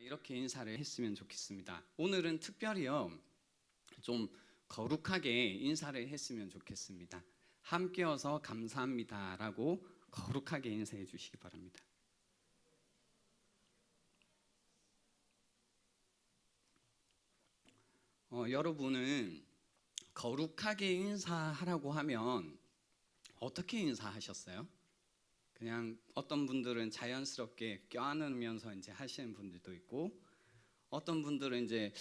이렇게 인사를 했으면 좋겠습니다. 오늘은 특별히요, 좀 거룩하게 인사를 했으면 좋겠습니다. 함께여서 감사합니다라고 거룩하게 인사해 주시기 바랍니다. 여러분은 거룩하게 인사하라고 하면 어떻게 인사하셨어요? 그냥 어떤 분들은 자연스럽게 껴안으면서 이제 하시는 분들도 있고, 어떤 분들은 이제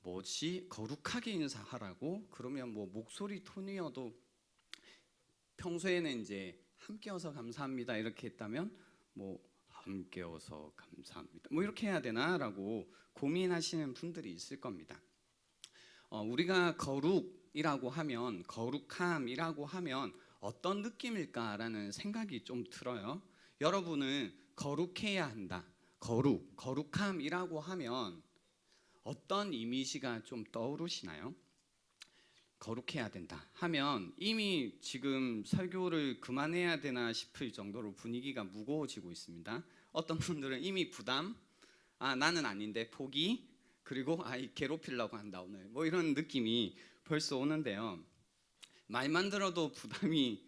뭐지 거룩하게 인사하라고 그러면 뭐 목소리 톤이어도 평소에는 이제 함께여서 감사합니다 이렇게 했다면 뭐 함께여서 감사합니다 뭐 이렇게 해야 되나라고 고민하시는 분들이 있을 겁니다. 우리가 거룩이라고 하면, 거룩함이라고 하면 어떤 느낌일까라는 생각이 좀 들어요. 여러분은 거룩해야 한다, 거룩함이라고 하면 어떤 이미지가 좀 떠오르시나요? 거룩해야 된다 하면 이미 지금 설교를 그만해야 되나 싶을 정도로 분위기가 무거워지고 있습니다. 어떤 분들은 이미 부담, 나는 아닌데 포기, 그리고 괴롭히려고 한다 오늘, 뭐 이런 느낌이 벌써 오는데요. 말만 들어도 부담이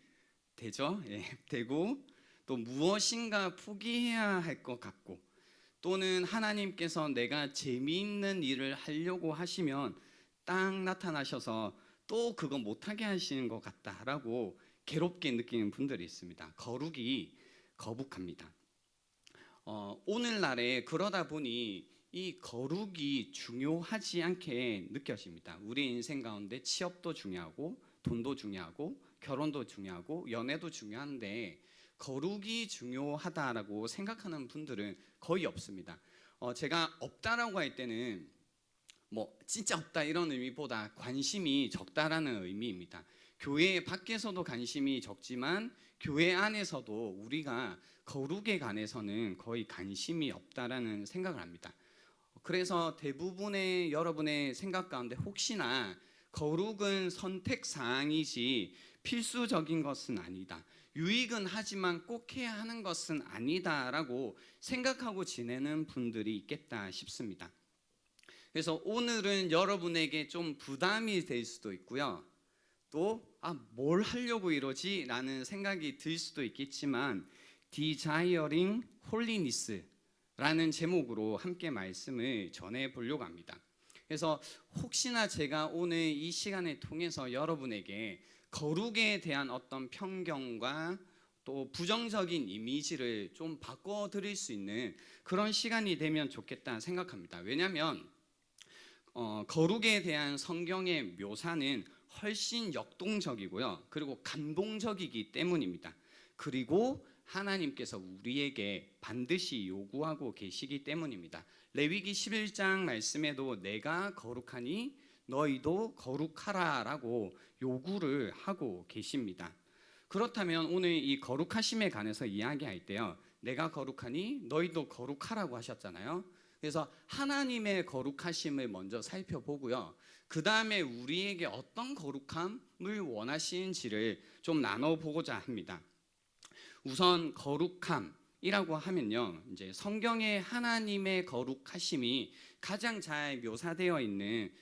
되죠. 되고 또 무엇인가 포기해야 할 것 같고, 또는 하나님께서 내가 재미있는 일을 하려고 하시면 딱 나타나셔서 또 그거 못하게 하시는 것 같다라고 괴롭게 느끼는 분들이 있습니다. 거북합니다. 오늘날에 그러다 보니 이 거룩이 중요하지 않게 느껴집니다. 우리 인생 가운데 취업도 중요하고 돈도 중요하고 결혼도 중요하고 연애도 중요한데 거룩이 중요하다라고 생각하는 분들은 거의 없습니다. 제가 없다라고 할 때는 뭐 진짜 없다 이런 의미보다 관심이 적다라는 의미입니다. 교회 밖에서도 관심이 적지만 교회 안에서도 우리가 거룩에 관해서는 거의 관심이 없다라는 생각을 합니다. 그래서 대부분의 여러분의 생각 가운데 혹시나 거룩은 선택사항이지 필수적인 것은 아니다, 유익은 하지만 꼭 해야 하는 것은 아니다라고 생각하고 지내는 분들이 있겠다 싶습니다. 그래서 오늘은 여러분에게 좀 부담이 될 수도 있고요, 또 뭘 하려고 이러지? 라는 생각이 들 수도 있겠지만 Desiring Holiness 라는 제목으로 함께 말씀을 전해 보려고 합니다. 그래서 혹시나 제가 오늘 이 시간을 통해서 여러분에게 거룩에 대한 어떤 편견과 또 부정적인 이미지를 좀 바꿔드릴 수 있는 그런 시간이 되면 좋겠다 생각합니다. 왜냐하면 거룩에 대한 성경의 묘사는 훨씬 역동적이고요, 그리고 감동적이기 때문입니다. 그리고 하나님께서 우리에게 반드시 요구하고 계시기 때문입니다. 레위기 11장 말씀에도 내가 거룩하니 너희도 거룩하라 라고 요구를 하고 계십니다. 그렇다면 오늘 이 거룩하심에 관해서 이야기할 때요, 내가 거룩하니 너희도 거룩하라고 하셨잖아요. 그래서 하나님의 거룩하심을 먼저 살펴보고요, 그 다음에 우리에게 어떤 거룩함을 원하시는지를 좀 나눠보고자 합니다. 우선 거룩함이라고 하면요, 이제 성경에 하나님의 거룩하심이 가장 잘 묘사되어 있는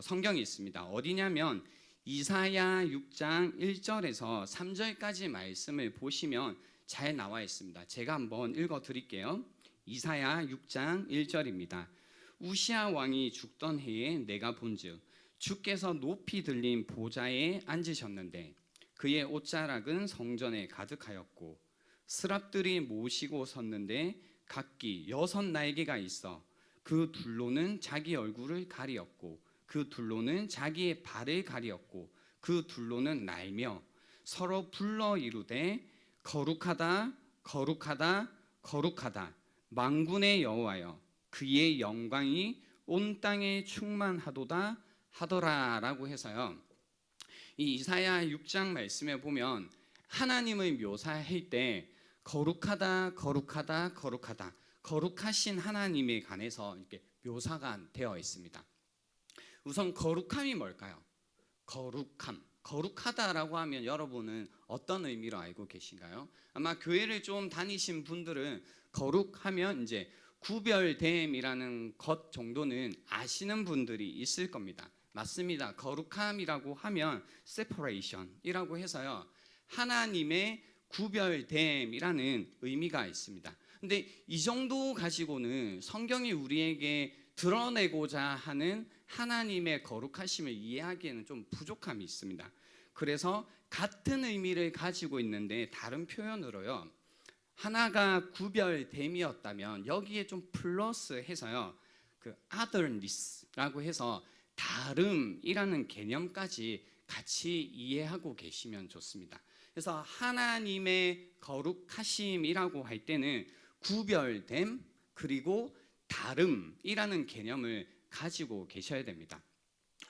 성경이 있습니다. 어디냐면 이사야 6장 1절에서 3절까지 말씀을 보시면 잘 나와 있습니다. 제가 한번 읽어 드릴게요. 이사야 6장 1절입니다. 우시아 왕이 죽던 해에 내가 본즉 주께서 높이 들린 보좌에 앉으셨는데 그의 옷자락은 성전에 가득하였고 스랍들이 모시고 섰는데 각기 6날개가 있어 그 둘로는 자기 얼굴을 가리었고 그 둘로는 자기의 발을 가리었고 그 둘로는 날며 서로 불러 이르되 거룩하다 거룩하다 거룩하다 만군의 여호와여 그의 영광이 온 땅에 충만하도다 하더라라고 해서요, 이 이사야 6장 말씀에 보면 하나님을 묘사할 때 거룩하다 거룩하다 거룩하다 거룩하신 하나님에 관해서 이렇게 묘사가 되어 있습니다. 우선 거룩함이 뭘까요? 거룩하다라고 하면 여러분은 어떤 의미로 알고 계신가요? 아마 교회를 좀 다니신 분들은 거룩하면 이제 구별됨이라는 것 정도는 아시는 분들이 있을 겁니다. 맞습니다. 거룩함이라고 하면 separation이라고 해서요, 하나님의 구별됨이라는 의미가 있습니다. 근데 이 정도 가지고는 성경이 우리에게 드러내고자 하는 하나님의 거룩하심을 이해하기에는 좀 부족함이 있습니다. 그래서 같은 의미를 가지고 있는데 다른 표현으로요, 하나가 구별됨이었다면 여기에 좀 플러스 해서요, 그 otherness라고 해서 다름이라는 개념까지 같이 이해하고 계시면 좋습니다. 그래서 하나님의 거룩하심이라고 할 때는 구별됨 그리고 다름이라는 개념을 가지고 계셔야 됩니다.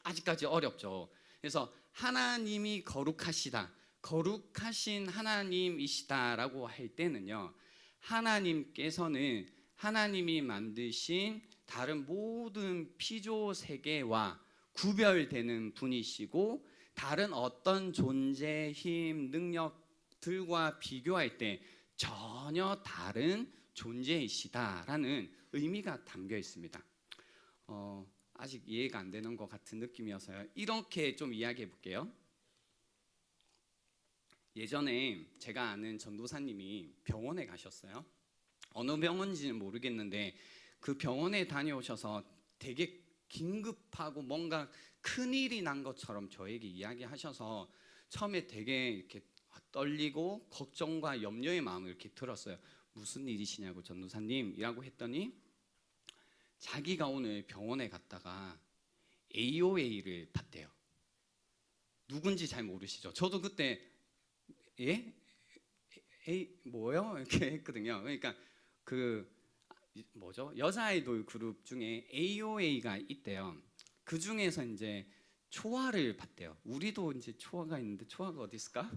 아직까지 어렵죠. 그래서 하나님이 거룩하시다, 거룩하신 하나님이시다라고 할 때는요, 하나님께서는 하나님이 만드신 다른 모든 피조 세계와 구별되는 분이시고, 다른 어떤 존재, 힘, 능력들과 비교할 때 전혀 다른 존재이시다라는 의미가 담겨 있습니다. 아직 이해가 안 되는 것 같은 느낌이어서요, 이렇게 좀 이야기해 볼게요. 예전에 제가 아는 전도사님이 병원에 가셨어요. 어느 병원인지는 모르겠는데 그 병원에 다녀오셔서 되게 긴급하고 뭔가 큰일이 난 것처럼 저에게 이야기하셔서 처음에 되게 이렇게 떨리고 걱정과 염려의 마음을 이렇게 들었어요. 무슨 일이시냐고, 전도사님이라고 했더니 자기가 오늘 병원에 갔다가 AOA를 봤대요. 누군지 잘 모르시죠? 저도 그때 예? 뭐요? 이렇게 했거든요. 그러니까 그 뭐죠? 여자 아이돌 그룹 중에 AOA가 있대요. 그 중에서 이제 초아를 봤대요. 우리도 이제 초아가 있는데 초아가 어디 있을까?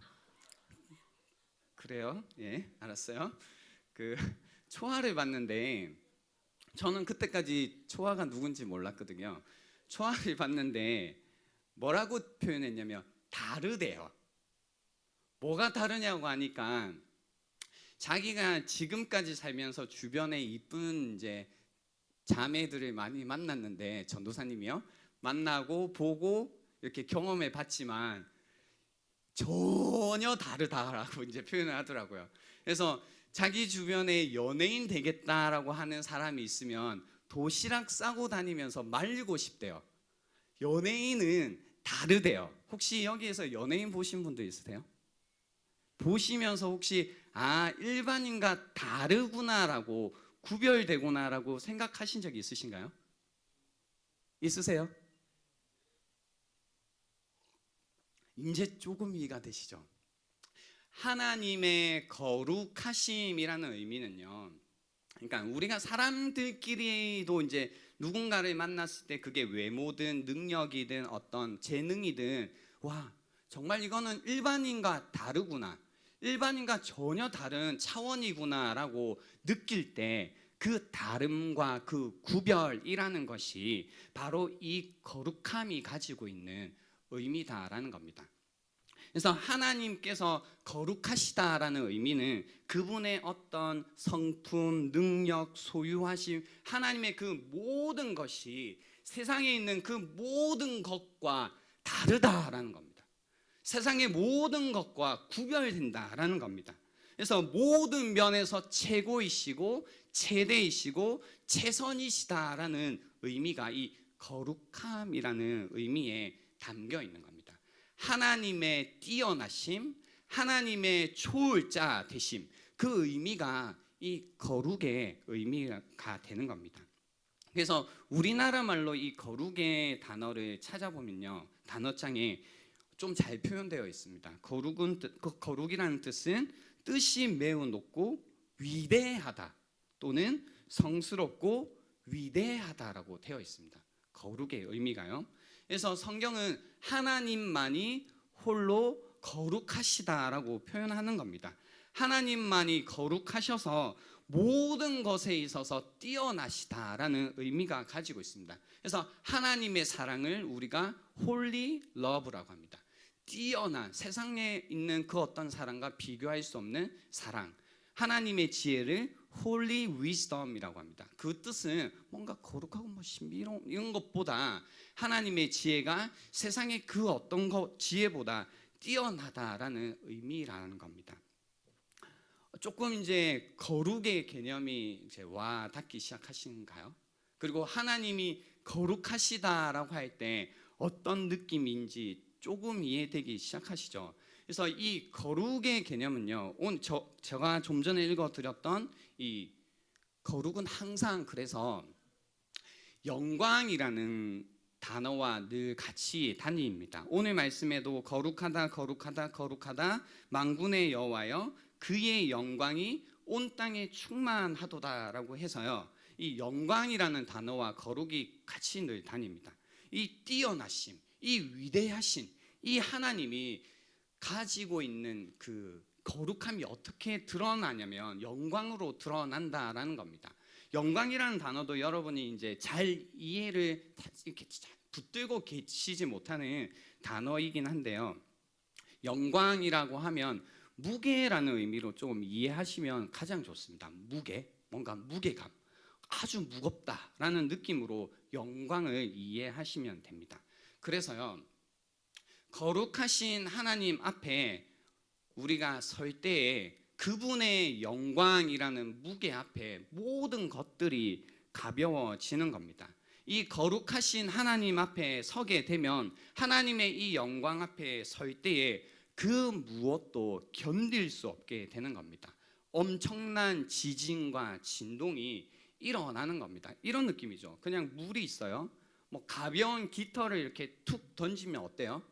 그래요? 예, 알았어요. 그 초아를 봤는데 저는 그때까지 초아가 누군지 몰랐거든요. 초아를 봤는데 뭐라고 표현했냐면 다르대요. 뭐가 다르냐고 하니까 자기가 지금까지 살면서 주변에 이쁜 이제 자매들을 많이 만났는데, 전도사님이요, 만나고 보고 이렇게 경험해 봤지만 전혀 다르다라고 이제 표현을 하더라고요. 그래서 자기 주변에 연예인 되겠다라고 하는 사람이 있으면 도시락 싸고 다니면서 말리고 싶대요. 연예인은 다르대요. 혹시 여기에서 연예인 보신 분들 있으세요? 보시면서 혹시 일반인과 다르구나라고, 구별되구나라고 생각하신 적이 있으신가요? 있으세요? 이제 조금 이해가 되시죠? 하나님의 거룩하심이라는 의미는요, 그러니까 우리가 사람들끼리도 이제 누군가를 만났을 때 그게 외모든 능력이든 어떤 재능이든, 와, 정말 이거는 일반인과 다르구나, 일반인과 전혀 다른 차원이구나라고 느낄 때 그 다름과 그 구별이라는 것이 바로 이 거룩함이 가지고 있는 의미다라는 겁니다. 그래서 하나님께서 거룩하시다라는 의미는 그분의 어떤 성품, 능력, 소유하심, 하나님의 그 모든 것이 세상에 있는 그 모든 것과 다르다라는 겁니다. 세상의 모든 것과 구별된다라는 겁니다. 그래서 모든 면에서 최고이시고 최대이시고 최선이시다라는 의미가 이 거룩함이라는 의미에 담겨 있는 겁니다. 하나님의 뛰어나심, 하나님의 초월자 되심, 그 의미가 이 거룩의 의미가 되는 겁니다. 그래서 우리나라 말로 이 거룩의 단어를 찾아보면요, 단어장에 좀 잘 표현되어 있습니다. 거룩이라는 뜻은 뜻이 매우 높고 위대하다 또는 성스럽고 위대하다라고 되어 있습니다. 거룩의 의미가요. 그래서 성경은 하나님만이 홀로 거룩하시다라고 표현하는 겁니다. 하나님만이 거룩하셔서 모든 것에 있어서 뛰어나시다라는 의미가 가지고 있습니다. 그래서 하나님의 사랑을 우리가 홀리 러브라고 합니다. 뛰어난, 세상에 있는 그 어떤 사랑과 비교할 수 없는 사랑, 하나님의 지혜를 holy wisdom이라고 합니다. 그 뜻은 뭔가 거룩하고 뭐 신비로운 이런 것보다 하나님의 지혜가 세상의 그 어떤 지혜보다 뛰어나다라는 의미라는 겁니다. 조금 이제 거룩의 개념이 이제 와 닿기 시작하신가요? 그리고 하나님이 거룩하시다라고 할 때 어떤 느낌인지 조금 이해되기 시작하시죠. 그래서 이 거룩의 개념은요, 오늘 제가 좀 전에 읽어드렸던 이 거룩은 항상 그래서 영광이라는 단어와 늘 같이 단위입니다. 오늘 말씀에도 거룩하다 거룩하다 거룩하다 만군의 여호와여 그의 영광이 온 땅에 충만하도다라고 해서요, 이 영광이라는 단어와 거룩이 같이 늘 단위입니다. 이 뛰어나심, 이 위대하신 이 하나님이 가지고 있는 그 거룩함이 어떻게 드러나냐면 영광으로 드러난다라는 겁니다. 영광이라는 단어도 여러분이 이제 잘 이해를 이렇게 붙들고 계시지 못하는 단어이긴 한데요. 영광이라고 하면 무게라는 의미로 조금 이해하시면 가장 좋습니다. 무게, 뭔가 무게감, 아주 무겁다라는 느낌으로 영광을 이해하시면 됩니다. 그래서요, 거룩하신 하나님 앞에 우리가 설 때에 그분의 영광이라는 무게 앞에 모든 것들이 가벼워지는 겁니다. 이 거룩하신 하나님 앞에 서게 되면 하나님의 이 영광 앞에 설 때에 그 무엇도 견딜 수 없게 되는 겁니다. 엄청난 지진과 진동이 일어나는 겁니다. 이런 느낌이죠. 그냥 물이 있어요. 뭐 가벼운 깃털을 이렇게 툭 던지면 어때요?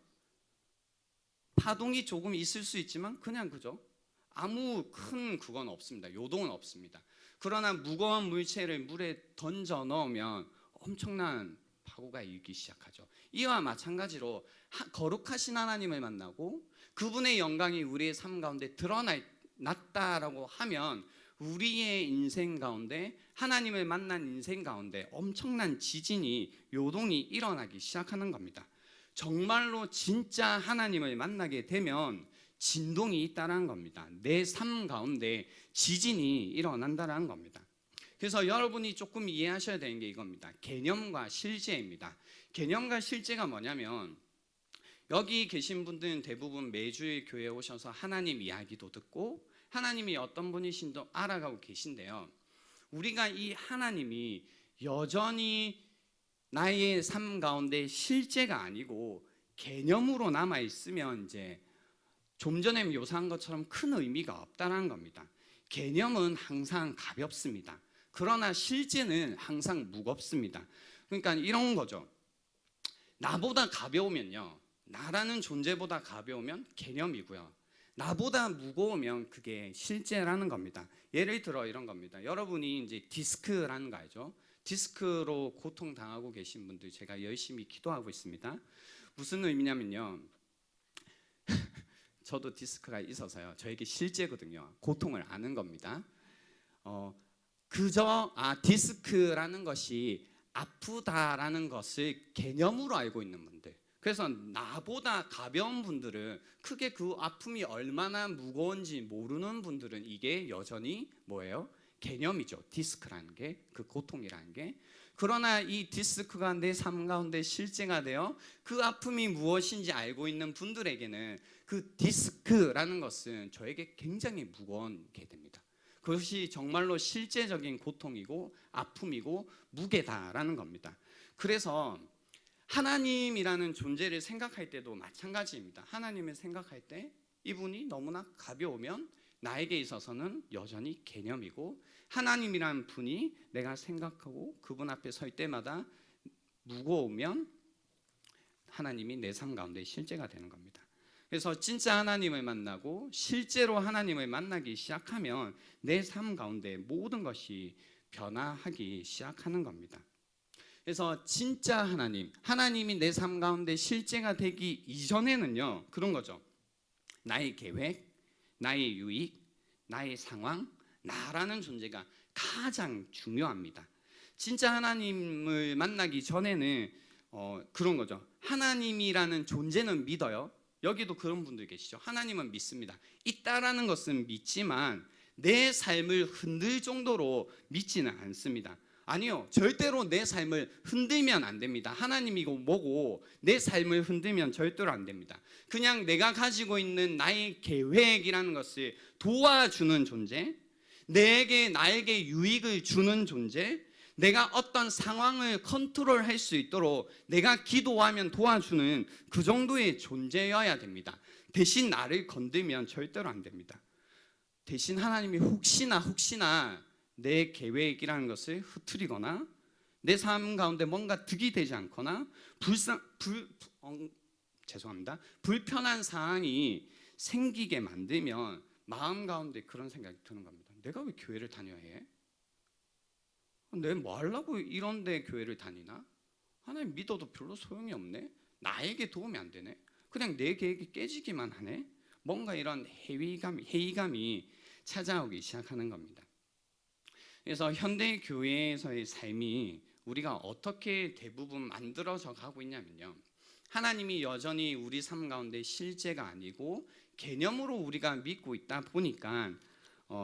파동이 조금 있을 수 있지만 그냥 그죠? 아무 큰 그건 없습니다. 요동은 없습니다. 그러나 무거운 물체를 물에 던져 넣으면 엄청난 파고가 일기 시작하죠. 이와 마찬가지로 거룩하신 하나님을 만나고 그분의 영광이 우리의 삶 가운데 드러났다라고 하면 우리의 인생 가운데 하나님을 만난 인생 가운데 엄청난 지진이 요동이 일어나기 시작하는 겁니다. 정말로 진짜 하나님을 만나게 되면 진동이 있다는 겁니다. 내 삶 가운데 지진이 일어난다는 겁니다. 그래서 여러분이 조금 이해하셔야 되는 게 이겁니다. 개념과 실제입니다. 개념과 실제가 뭐냐면 여기 계신 분들은 대부분 매주일 교회에 오셔서 하나님 이야기도 듣고 하나님이 어떤 분이신도 알아가고 계신데요. 우리가 이 하나님이 여전히 나의 삶 가운데 실제가 아니고 개념으로 남아 있으면 이제 좀 전에 묘사한 것처럼 큰 의미가 없다는 겁니다. 개념은 항상 가볍습니다. 그러나 실제는 항상 무겁습니다. 그러니까 이런 거죠. 나보다 가벼우면요, 나라는 존재보다 가벼우면 개념이고요, 나보다 무거우면 그게 실제라는 겁니다. 예를 들어 이런 겁니다. 여러분이 이제 디스크라는 거 알죠? 디스크로 고통당하고 계신 분들 제가 열심히 기도하고 있습니다. 무슨 의미냐면요, 저도 디스크가 있어서요, 저에게 실제거든요. 고통을 아는 겁니다. 그저 디스크라는 것이 아프다라는 것을 개념으로 알고 있는 분들, 그래서 나보다 가벼운 분들은 크게 그 아픔이 얼마나 무거운지 모르는 분들은 이게 여전히 뭐예요? 개념이죠. 디스크라는 게, 그 고통이라는 게. 그러나 이 디스크가 내 삶 가운데 실제가 되어 그 아픔이 무엇인지 알고 있는 분들에게는 그 디스크라는 것은 저에게 굉장히 무거운게 됩니다. 그것이 정말로 실제적인 고통이고 아픔이고 무게다라는 겁니다. 그래서 하나님이라는 존재를 생각할 때도 마찬가지입니다. 하나님을 생각할 때 이분이 너무나 가벼우면 나에게 있어서는 여전히 개념이고, 하나님이라는 분이 내가 생각하고 그분 앞에 설 때마다 무거우면 하나님이 내 삶 가운데 실제가 되는 겁니다. 그래서 진짜 하나님을 만나고 실제로 하나님을 만나기 시작하면 내 삶 가운데 모든 것이 변화하기 시작하는 겁니다. 그래서 진짜 하나님이 내 삶 가운데 실제가 되기 이전에는요, 그런 거죠. 나의 계획, 나의 유익, 나의 상황, 나라는 존재가 가장 중요합니다. 진짜 하나님을 만나기 전에는 그런 거죠. 하나님이라는 존재는 믿어요. 여기도 그런 분들 계시죠. 하나님은 믿습니다. 있다라는 것은 믿지만 내 삶을 흔들 정도로 믿지는 않습니다. 아니요, 절대로 내 삶을 흔들면 안 됩니다. 하나님이고 뭐고 내 삶을 흔들면 절대로 안 됩니다. 그냥 내가 가지고 있는 나의 계획이라는 것을 도와주는 존재, 나에게 유익을 주는 존재, 내가 어떤 상황을 컨트롤할 수 있도록 내가 기도하면 도와주는 그 정도의 존재여야 됩니다. 대신 나를 건들면 절대로 안 됩니다. 대신 하나님이 혹시나 내 계획이라는 것을 흐트리거나 내 삶 가운데 뭔가 득이 되지 않거나 불편한 상황이 생기게 만들면 마음 가운데 그런 생각이 드는 겁니다. 내가 왜 교회를 다녀야 해? 내가 뭐 하려고 이런데 교회를 다니나? 하나님 믿어도 별로 소용이 없네. 나에게 도움이 안 되네. 그냥 내 계획이 깨지기만 하네. 뭔가 이런 회의감이 찾아오기 시작하는 겁니다. 그래서 현대 교회에서의 삶이 우리가 어떻게 대부분 만들어져 가고 있냐면요, 하나님이 여전히 우리 삶 가운데 실제가 아니고 개념으로 우리가 믿고 있다 보니까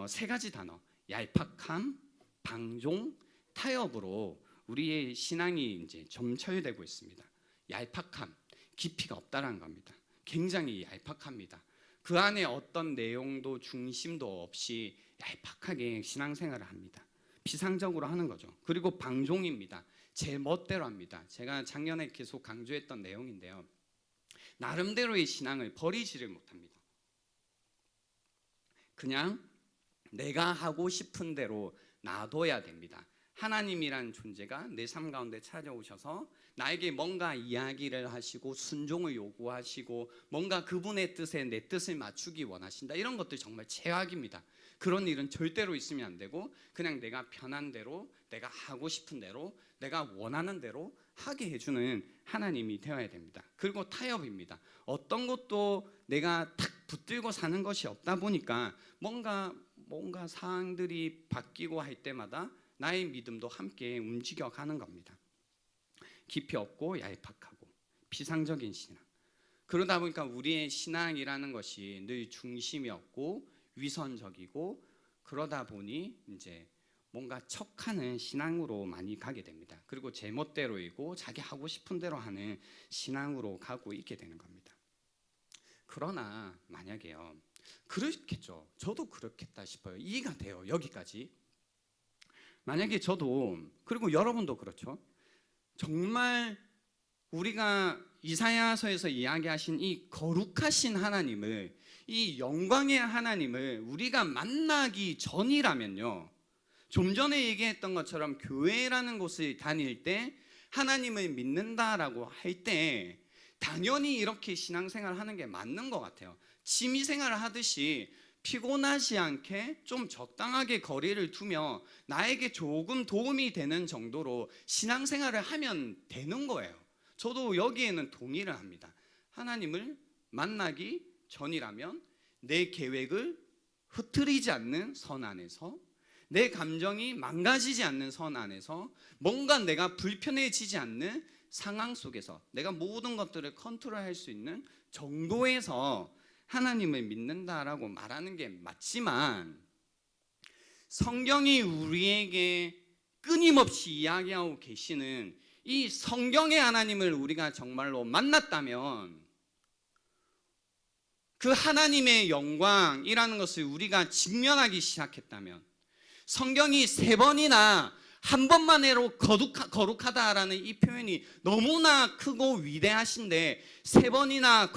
세 가지 단어, 얄팍함, 방종, 타협으로 우리의 신앙이 이제 점철되고 있습니다. 얄팍함, 깊이가 없다라는 겁니다. 굉장히 얄팍합니다. 그 안에 어떤 내용도 중심도 없이 얄팍하게 신앙생활을 합니다. 피상적으로 하는 거죠. 그리고 방종입니다. 제 멋대로 합니다. 제가 작년에 계속 강조했던 내용인데요, 나름대로의 신앙을 버리지를 못합니다. 그냥 내가 하고 싶은 대로 놔둬야 됩니다. 하나님이란 존재가 내 삶 가운데 찾아오셔서 나에게 뭔가 이야기를 하시고 순종을 요구하시고 뭔가 그분의 뜻에 내 뜻을 맞추기 원하신다, 이런 것들 정말 최악입니다. 그런 일은 절대로 있으면 안 되고 그냥 내가 편한 대로, 내가 하고 싶은 대로, 내가 원하는 대로 하게 해주는 하나님이 되어야 됩니다. 그리고 타협입니다. 어떤 것도 내가 탁 붙들고 사는 것이 없다 보니까 뭔가 상황들이 바뀌고 할 때마다 나의 믿음도 함께 움직여가는 겁니다. 깊이 없고 얄팍하고 피상적인 신앙. 그러다 보니까 우리의 신앙이라는 것이 늘 중심이 없고 위선적이고, 그러다 보니 이제 뭔가 척하는 신앙으로 많이 가게 됩니다. 그리고 제멋대로이고 자기 하고 싶은 대로 하는 신앙으로 가고 있게 되는 겁니다. 그러나 만약에요, 그렇겠죠. 저도 그렇겠다 싶어요. 이해가 돼요. 여기까지. 만약에 저도, 그리고 여러분도 그렇죠. 정말 우리가 이사야서에서 이야기하신 이 거룩하신 하나님을, 이 영광의 하나님을 우리가 만나기 전이라면요, 좀 전에 얘기했던 것처럼 교회라는 곳을 다닐 때 하나님을 믿는다라고 할 때 당연히 이렇게 신앙생활을 하는 게 맞는 것 같아요. 취미생활을 하듯이 피곤하지 않게 좀 적당하게 거리를 두며 나에게 조금 도움이 되는 정도로 신앙생활을 하면 되는 거예요. 저도 여기에는 동의를 합니다. 하나님을 만나기 전이라면 내 계획을 흐트리지 않는 선 안에서, 내 감정이 망가지지 않는 선 안에서, 뭔가 내가 불편해지지 않는 상황 속에서 내가 모든 것들을 컨트롤할 수 있는 정도에서 하나님을 믿는다라고 말하는 게 맞지만, 성경이 우리에게 끊임없이 이야기하고 계시는 이 성경의 하나님을 우리가 정말로 만났다면, 그 하나님의 영광이라는 것을 우리가 직면하기 시작했다면, 성경이 3번이나 한 번만 해로 거룩하다라는 이 표현이 너무나 크고 위대하신데 3번이나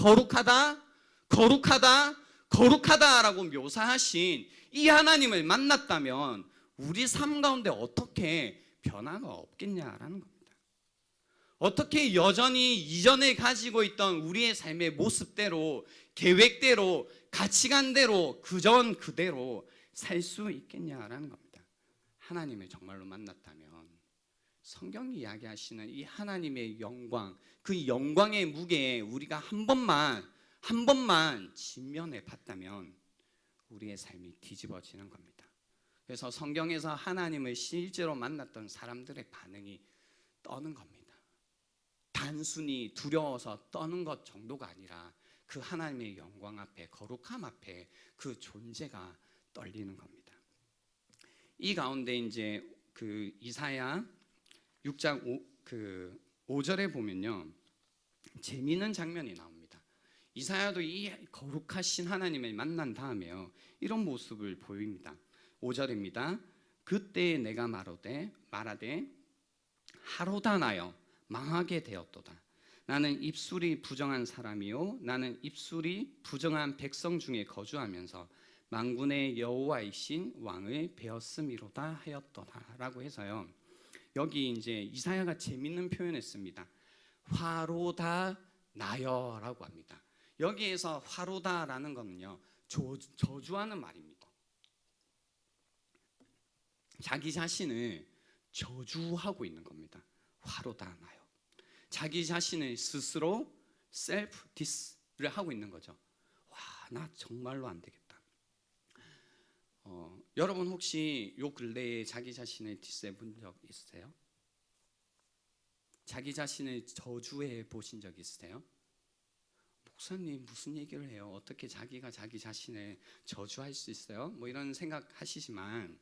거룩하다라고 묘사하신 이 하나님을 만났다면 우리 삶 가운데 어떻게 변화가 없겠냐라는 겁니다. 어떻게 여전히 이전에 가지고 있던 우리의 삶의 모습대로, 계획대로, 가치관대로, 그대로 살 수 있겠냐라는 겁니다. 하나님을 정말로 만났다면 성경이 이야기하시는 이 하나님의 영광, 그 영광의 무게에 우리가 한 번만 직면해 봤다면 우리의 삶이 뒤집어지는 겁니다. 그래서 성경에서 하나님을 실제로 만났던 사람들의 반응이 떠는 겁니다. 단순히 두려워서 떠는 것 정도가 아니라 그 하나님의 영광 앞에, 거룩함 앞에 그 존재가 떨리는 겁니다. 이 가운데 이제 그 이사야 6장 5절에 보면요, 재미있는 장면이 나옵니다. 이사야도 이 거룩하신 하나님을 만난 다음에요, 이런 모습을 보입니다. 5절입니다. 그때 내가 말하되 하루다 나여 망하게 되었도다. 나는 입술이 부정한 사람이요 나는 입술이 부정한 백성 중에 거주하면서 만군의 여호와이신 왕을 배웠음이로다 하였도다라고 해서요, 여기 이제 이사야가 재밌는 표현했습니다. 화로다 나여라고 합니다. 여기에서 화로다라는 거는요, 저주하는 말입니다. 자기 자신을 저주하고 있는 겁니다. 화로다 나여. 자기 자신을 스스로 셀프 디스를 하고 있는 거죠. 와, 나 정말로 안 되겠다. 여러분 혹시 요 근래에 자기 자신을 디스해 본 적 있으세요? 자기 자신을 저주해 보신 적 있으세요? 목사님 무슨 얘기를 해요? 어떻게 자기가 자기 자신을 저주할 수 있어요? 뭐 이런 생각 하시지만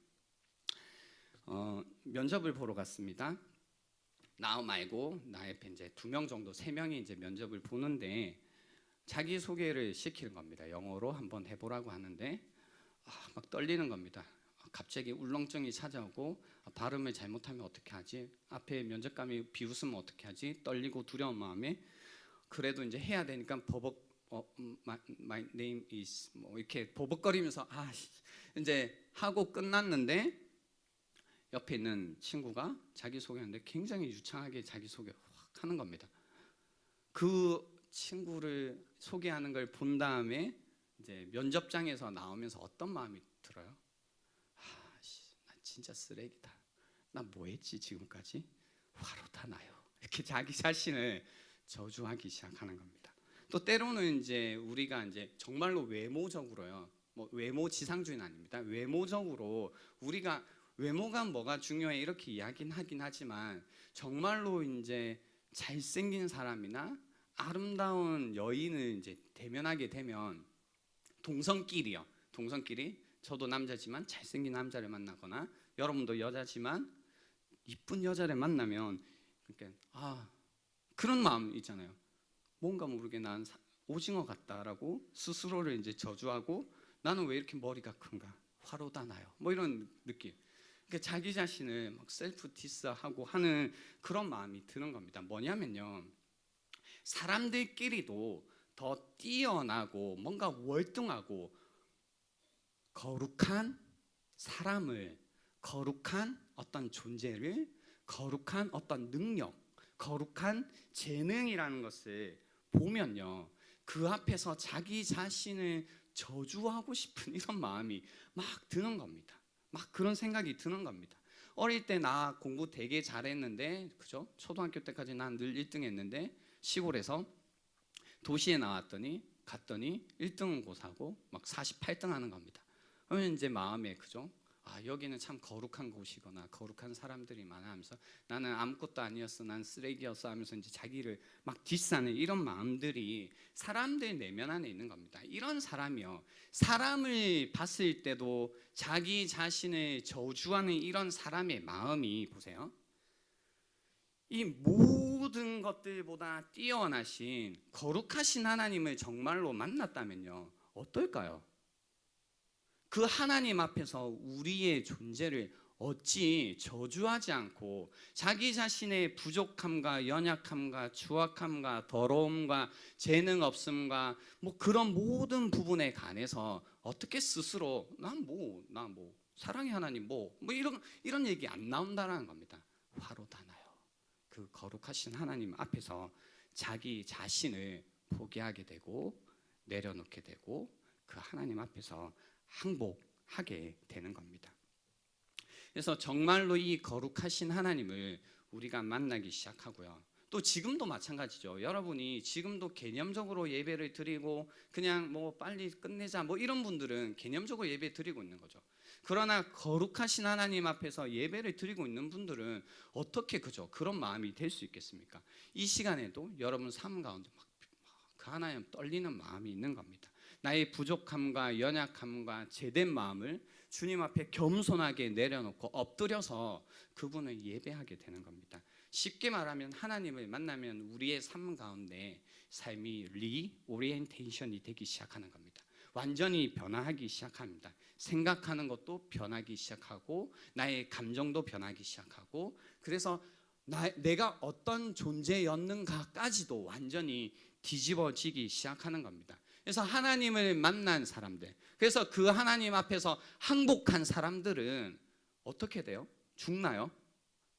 면접을 보러 갔습니다. 나 말고 나 옆에 이제 2명 정도, 3명이 이제 면접을 보는데 자기 소개를 시키는 겁니다. 영어로 한번 해보라고 하는데 막 떨리는 겁니다. 갑자기 울렁증이 찾아오고 발음을 잘못하면 어떻게 하지? 앞에 면접관이 비웃으면 어떻게 하지? 떨리고 두려운 마음에 그래도 이제 해야 되니까 my name is 뭐 이렇게 버벅거리면서 이제 하고 끝났는데 옆에 있는 친구가 자기 소개하는데 굉장히 유창하게 자기 소개 확 하는 겁니다. 그 친구를 소개하는 걸 본 다음에 이제 면접장에서 나오면서 어떤 마음이 들어요? 나 진짜 쓰레기다. 나 뭐했지 지금까지? 화로다 나요. 이렇게 자기 자신을 저주하기 시작하는 겁니다. 또 때로는 이제 우리가 이제 정말로 외모적으로요, 뭐 외모 지상주의는 아닙니다. 외모적으로 우리가 외모가 뭐가 중요해 이렇게 이야기는 하긴 하지만 정말로 이제 잘생긴 사람이나 아름다운 여인을 이제 대면하게 되면 동성끼리 저도 남자지만 잘생긴 남자를 만나거나 여러분도 여자지만 이쁜 여자를 만나면 그러니까 그런 마음 있잖아요. 뭔가 모르게 난 오징어 같다라고 스스로를 이제 저주하고 나는 왜 이렇게 머리가 큰가? 화로다 나요. 뭐 이런 느낌. 그러니까 자기 자신을 막 셀프 디스하고 하는 그런 마음이 드는 겁니다. 뭐냐면요, 사람들끼리도 더 뛰어나고 뭔가 월등하고 거룩한 사람을, 거룩한 어떤 존재를, 거룩한 어떤 능력, 거룩한 재능이라는 것을 보면요, 그 앞에서 자기 자신을 저주하고 싶은 이런 마음이 막 드는 겁니다. 막 그런 생각이 드는 겁니다. 어릴 때 나 공부 되게 잘했는데, 그죠? 초등학교 때까지 난 늘 1등 했는데 시골에서 도시에 나왔더니 갔더니 1등은 고사고 막 48등 하는 겁니다. 그러면 이제 마음에, 그죠? 여기는 참 거룩한 곳이구나, 거룩한 사람들이 많아 하면서 나는 아무것도 아니었어, 난 쓰레기였어 하면서 이제 자기를 막 디스하는 이런 마음들이 사람들 내면 안에 있는 겁니다. 이런 사람이요, 사람을 봤을 때도 자기 자신을 저주하는 이런 사람의 마음이, 보세요, 이 모든 것들보다 뛰어나신 거룩하신 하나님을 정말로 만났다면요, 어떨까요? 그 하나님 앞에서 우리의 존재를 어찌 저주하지 않고 자기 자신의 부족함과 연약함과 추악함과 더러움과 재능 없음과 뭐 그런 모든 부분에 관해서 어떻게 스스로 나 뭐 사랑의 하나님 뭐 이런 얘기 안 나온다라는 겁니다. 화로다 나요. 그 거룩하신 하나님 앞에서 자기 자신을 포기하게 되고 내려놓게 되고 그 하나님 앞에서 항복하게 되는 겁니다. 그래서 정말로 이 거룩하신 하나님을 우리가 만나기 시작하고요. 또 지금도 마찬가지죠. 여러분이 지금도 개념적으로 예배를 드리고 그냥 뭐 빨리 끝내자 뭐 이런 분들은 개념적으로 예배 드리고 있는 거죠. 그러나 거룩하신 하나님 앞에서 예배를 드리고 있는 분들은 어떻게 그런 마음이 될 수 있겠습니까? 이 시간에도 여러분 삶 가운데 막 그 하나님 떨리는 마음이 있는 겁니다. 나의 부족함과 연약함과 제된 마음을 주님 앞에 겸손하게 내려놓고 엎드려서 그분을 예배하게 되는 겁니다. 쉽게 말하면 하나님을 만나면 우리의 삶 가운데 삶이 리오리엔테이션이 되기 시작하는 겁니다. 완전히 변화하기 시작합니다. 생각하는 것도 변하기 시작하고 나의 감정도 변하기 시작하고, 그래서 내가 어떤 존재였는가까지도 완전히 뒤집어지기 시작하는 겁니다. 그래서 하나님을 만난 사람들, 그래서 그 하나님 앞에서 항복한 사람들은 어떻게 돼요? 죽나요?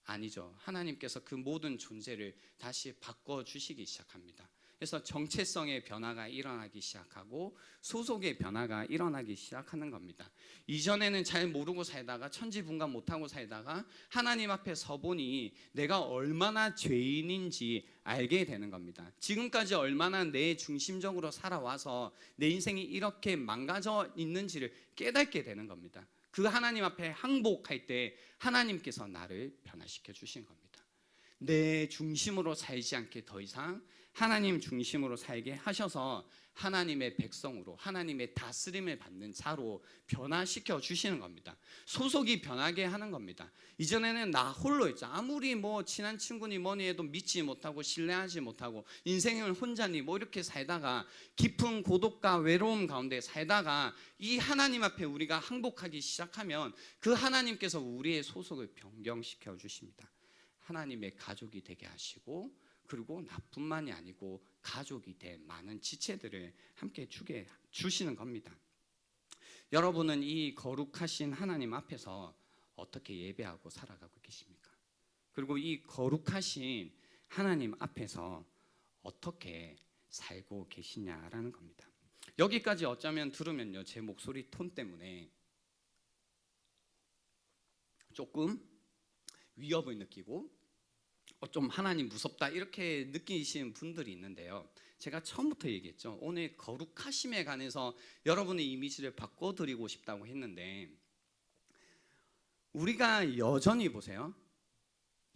아니죠. 하나님께서 그 모든 존재를 다시 바꿔주시기 시작합니다. 그래서 정체성의 변화가 일어나기 시작하고 소속의 변화가 일어나기 시작하는 겁니다. 이전에는 잘 모르고 살다가 천지분간 못하고 살다가 하나님 앞에 서보니 내가 얼마나 죄인인지 알게 되는 겁니다. 지금까지 얼마나 내 중심적으로 살아와서 내 인생이 이렇게 망가져 있는지를 깨닫게 되는 겁니다. 그 하나님 앞에 항복할 때 하나님께서 나를 변화시켜 주신 겁니다. 내 중심으로 살지 않게 더 이상 하나님 중심으로 살게 하셔서 하나님의 백성으로, 하나님의 다스림을 받는 자로 변화시켜 주시는 겁니다. 소속이 변하게 하는 겁니다. 이전에는 나 홀로 있죠. 아무리 뭐 친한 친구니 뭐니 해도 믿지 못하고 신뢰하지 못하고 인생을 혼자니 뭐 이렇게 살다가 깊은 고독과 외로움 가운데 살다가 이 하나님 앞에 우리가 항복하기 시작하면 그 하나님께서 우리의 소속을 변경시켜 주십니다. 하나님의 가족이 되게 하시고, 그리고 나뿐만이 아니고 가족이 된 많은 지체들을 함께 주시는 겁니다. 여러분은 이 거룩하신 하나님 앞에서 어떻게 예배하고 살아가고 계십니까? 그리고 이 거룩하신 하나님 앞에서 어떻게 살고 계시냐라는 겁니다. 여기까지 어쩌면 들으면요, 제 목소리 톤 때문에 조금 위협을 느끼고 좀 하나님 무섭다 이렇게 느끼시는 분들이 있는데요, 제가 처음부터 얘기했죠. 오늘 거룩하심에 관해서 여러분의 이미지를 바꿔드리고 싶다고 했는데, 우리가 여전히 보세요,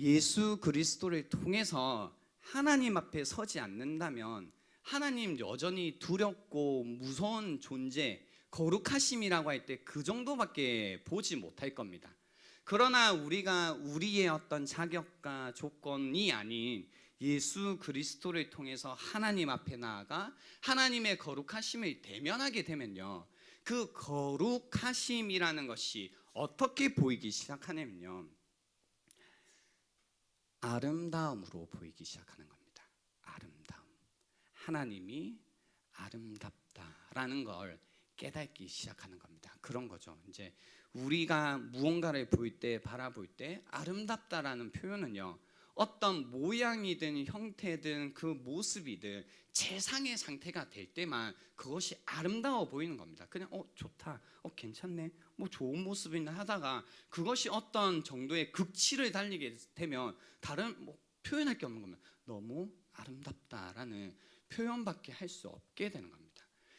예수 그리스도를 통해서 하나님 앞에 서지 않는다면 하나님 여전히 두렵고 무서운 존재, 거룩하심이라고 할 때 그 정도밖에 보지 못할 겁니다. 그러나 우리가 우리의 어떤 자격과 조건이 아닌 예수 그리스도를 통해서 하나님 앞에 나아가 하나님의 거룩하심을 대면하게 되면요, 그 거룩하심이라는 것이 어떻게 보이기 시작하냐면요, 아름다움으로 보이기 시작하는 겁니다. 아름다움. 하나님이 아름답다라는 걸 깨닫기 시작하는 겁니다. 그런 거죠. 이제 우리가 무언가를 볼 때, 바라볼 때 아름답다라는 표현은요, 어떤 모양이든 형태든 그 모습이든 최상의 상태가 될 때만 그것이 아름다워 보이는 겁니다. 그냥 좋다, 괜찮네, 뭐 좋은 모습이나 하다가 그것이 어떤 정도의 극치를 달리게 되면 다른 표현할 게 없는 겁니다. 너무 아름답다라는 표현밖에 할 수 없게 되는 겁니다.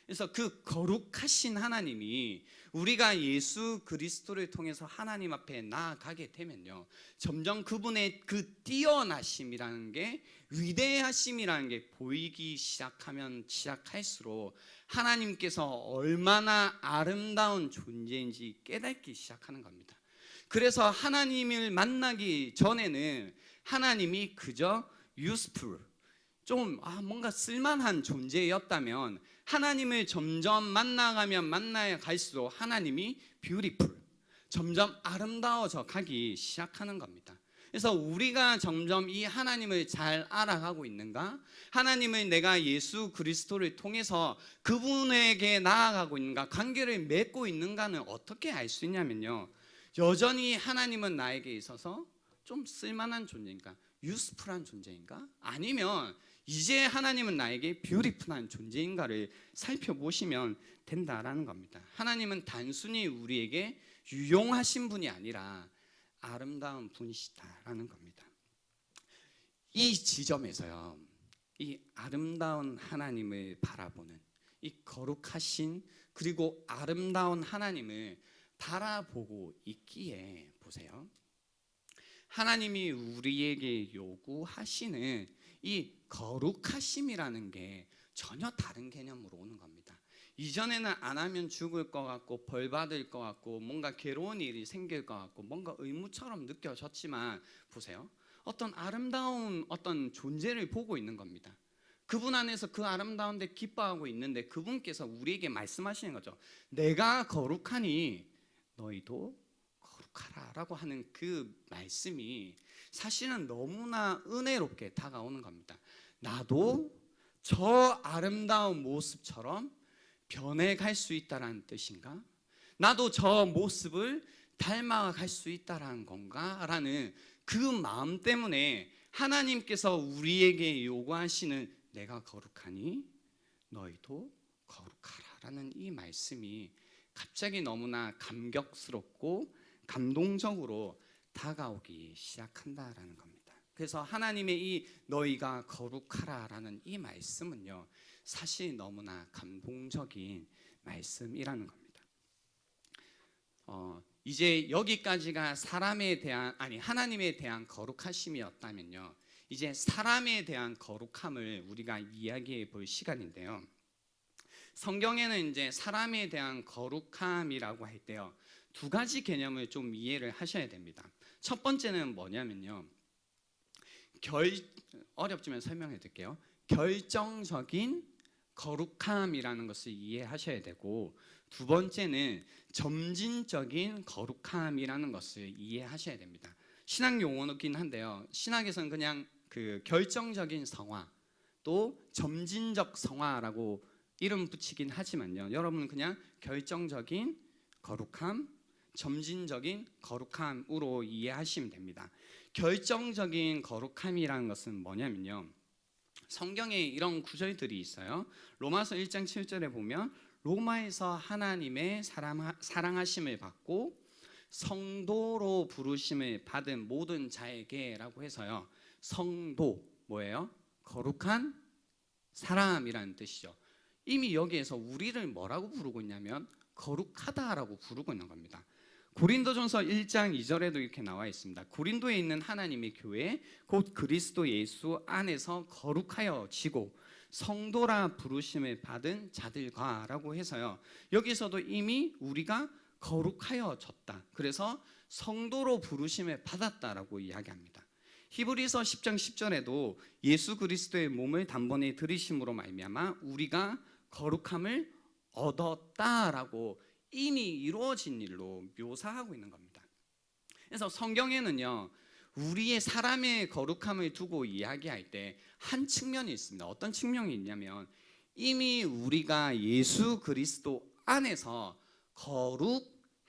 그래서 그 거룩하신 하나님이 우리가 예수 그리스도를 통해서 하나님 앞에 나아가게 되면요, 점점 그분의 그 뛰어나심이라는 게, 위대하심이라는 게 보이기 시작할수록 하나님께서 얼마나 아름다운 존재인지 깨닫기 시작하는 겁니다. 그래서 하나님을 만나기 전에는 하나님이 그저 useful, 좀 뭔가 쓸만한 존재였다면 하나님을 점점 만나가면 만나야 갈수록 하나님이 beautiful, 점점 아름다워져 가기 시작하는 겁니다. 그래서 우리가 점점 이 하나님을 잘 알아가고 있는가, 하나님을 내가 예수 그리스도를 통해서 그분에게 나아가고 있는가, 관계를 맺고 있는가는 어떻게 알 수 있냐면요, 여전히 하나님은 나에게 있어서 좀 쓸만한 존재인가, useful한 존재인가, 아니면 이제 하나님은 나에게 뷰티풀한 존재인가를 살펴보시면 된다라는 겁니다. 하나님은 단순히 우리에게 유용하신 분이 아니라 아름다운 분이시다라는 겁니다. 이 지점에서요, 이 아름다운 하나님을 바라보는, 이 거룩하신 그리고 아름다운 하나님을 바라보고 있기에 보세요, 하나님이 우리에게 요구하시는 이 거룩하심이라는 게 전혀 다른 개념으로 오는 겁니다. 이전에는 안 하면 죽을 것 같고 벌 받을 것 같고 뭔가 괴로운 일이 생길 것 같고 뭔가 의무처럼 느껴졌지만 보세요. 어떤 아름다운 어떤 존재를 보고 있는 겁니다. 그분 안에서 그 아름다운데 기뻐하고 있는데 그분께서 우리에게 말씀하시는 거죠. 내가 거룩하니 너희도 거룩하라라고 하는 그 말씀이 사실은 너무나 은혜롭게 다가오는 겁니다. 나도 저 아름다운 모습처럼 변해갈 수 있다라는 뜻인가? 나도 저 모습을 닮아갈 수 있다라는 건가? 라는 그 마음 때문에 하나님께서 우리에게 요구하시는 내가 거룩하니 너희도 거룩하라라는 이 말씀이 갑자기 너무나 감격스럽고 감동적으로 다가오기 시작한다라는 겁니다. 그래서 하나님의 이 너희가 거룩하라라는 이 말씀은요, 사실 너무나 감동적인 말씀이라는 겁니다. 이제 여기까지가 하나님에 대한 거룩하심이었다면요, 이제 사람에 대한 거룩함을 우리가 이야기해 볼 시간인데요. 성경에는 이제 사람에 대한 거룩함이라고 할 때요, 두 가지 개념을 좀 이해를 하셔야 됩니다. 첫 번째는 뭐냐면요, 어렵지만 설명해 드릴게요. 결정적인 거룩함이라는 것을 이해하셔야 되고, 두 번째는 점진적인 거룩함이라는 것을 이해하셔야 됩니다. 신학 용어이긴 한데요, 신학에서는 그냥 그 결정적인 성화 또 점진적 성화라고 이름 붙이긴 하지만요, 여러분은 그냥 결정적인 거룩함, 점진적인 거룩함으로 이해하시면 됩니다. 결정적인 거룩함이라는 것은 뭐냐면요, 성경에 이런 구절들이 있어요. 로마서 1장 7절에 보면 로마에서 하나님의 사랑하심을 받고 성도로 부르심을 받은 모든 자에게라고 해서요, 성도 뭐예요? 거룩한 사람이라는 뜻이죠. 이미 여기에서 우리를 뭐라고 부르고 있냐면 거룩하다라고 부르고 있는 겁니다. 고린도전서 1장 2절에도 이렇게 나와 있습니다. 고린도에 있는 하나님의 교회 곧 그리스도 예수 안에서 거룩하여 지고 성도라 부르심을 받은 자들과라고 해서요, 여기서도 이미 우리가 거룩하여졌다, 그래서 성도로 부르심을 받았다라고 이야기합니다. 히브리서 10장 10절에도 예수 그리스도의 몸을 단번에 들이심으로 말미암아 우리가 거룩함을 얻었다라고 이미 이루어진 일로 묘사하고 있는 겁니다. 그래서 성경에는요, 우리의 사람의 거룩함을 두고 이야기할 때 한 측면이 있습니다. 어떤 측면이 있냐면 이미 우리가 예수 그리스도 안에서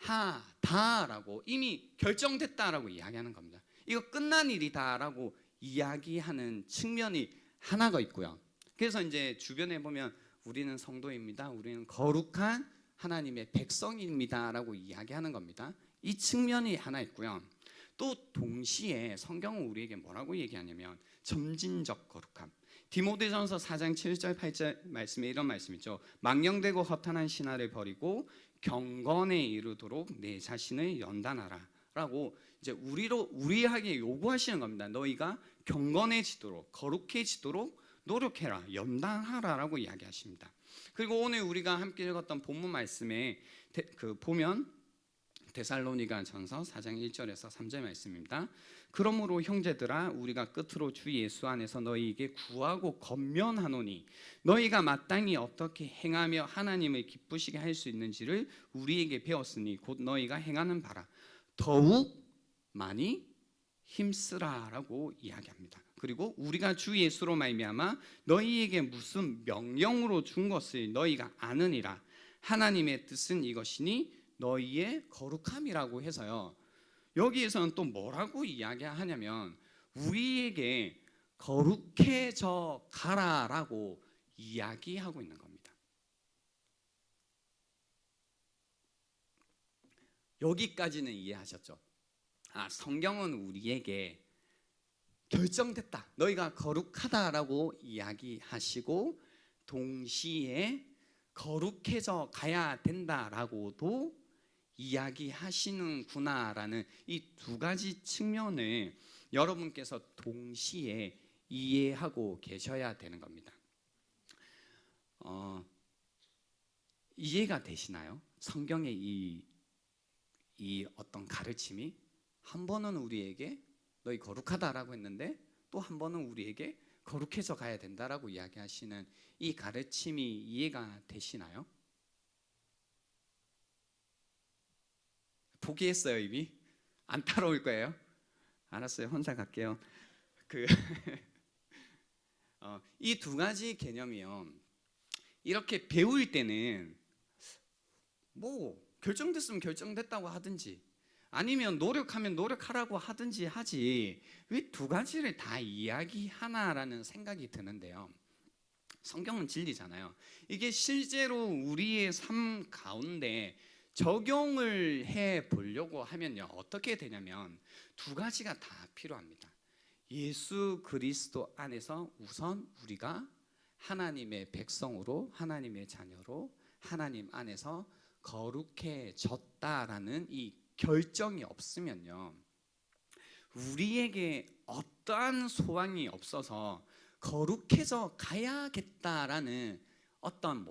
거룩하다라고 이미 결정됐다라고 이야기하는 겁니다. 이거 끝난 일이다라고 이야기하는 측면이 하나가 있고요. 그래서 이제 주변에 보면 우리는 성도입니다, 우리는 거룩한 하나님의 백성입니다라고 이야기하는 겁니다. 이 측면이 하나 있고요. 또 동시에 성경은 우리에게 뭐라고 얘기하냐면 점진적 거룩함. 디모데전서 4장 7절 8절 말씀에 이런 말씀 있죠. 망령되고 허탄한 신화를 버리고 경건에 이르도록 내 자신을 연단하라 라고 이제 우리에게 요구하시는 겁니다. 너희가 경건해지도록 거룩해지도록 노력해라, 연단하라라고 이야기하십니다. 그리고 오늘 우리가 함께 읽었던 본문 말씀에 보면 데살로니가전서 4장 1절에서 3절 말씀입니다. 그러므로 형제들아 우리가 끝으로 주 예수 안에서 너희에게 구하고 권면하노니 너희가 마땅히 어떻게 행하며 하나님을 기쁘시게 할 수 있는지를 우리에게 배웠으니 곧 너희가 행하는 바라 더욱 많이 힘쓰라라고 이야기합니다. 그리고 우리가 주 예수로 말미암아 너희에게 무슨 명령으로 준 것을 너희가 아느니라. 하나님의 뜻은 이것이니 너희의 거룩함이라고 해서요, 여기에서는 또 뭐라고 이야기하냐면 우리에게 거룩해져 가라라고 이야기하고 있는 겁니다. 여기까지는 이해하셨죠? 성경은 우리에게 결정됐다, 너희가 거룩하다라고 이야기하시고 동시에 거룩해져 가야 된다라고도 이야기하시는구나라는 이 두 가지 측면을 여러분께서 동시에 이해하고 계셔야 되는 겁니다. 이해가 되시나요? 성경의 이 어떤 가르침이 한 번은 우리에게 너희 거룩하다라고 했는데 또 한 번은 우리에게 거룩해져 가야 된다라고 이야기하시는 이 가르침이 이해가 되시나요? 포기했어요 이미? 안 따라올 거예요? 알았어요, 혼자 갈게요. 그 이 두 가지 개념이요, 이렇게 배울 때는 뭐 결정됐으면 결정됐다고 하든지 아니면 노력하면 노력하라고 하든지 하지 왜 두 가지를 다 이야기하나라는 생각이 드는데요. 성경은 진리잖아요. 이게 실제로 우리의 삶 가운데 적용을 해 보려고 하면요, 어떻게 되냐면 두 가지가 다 필요합니다. 예수 그리스도 안에서 우선 우리가 하나님의 백성으로, 하나님의 자녀로, 하나님 안에서 거룩해졌다라는 이 결정이 없으면요, 우리에게 어떠한 소망이 없어서 거룩해져 가야겠다라는 어떤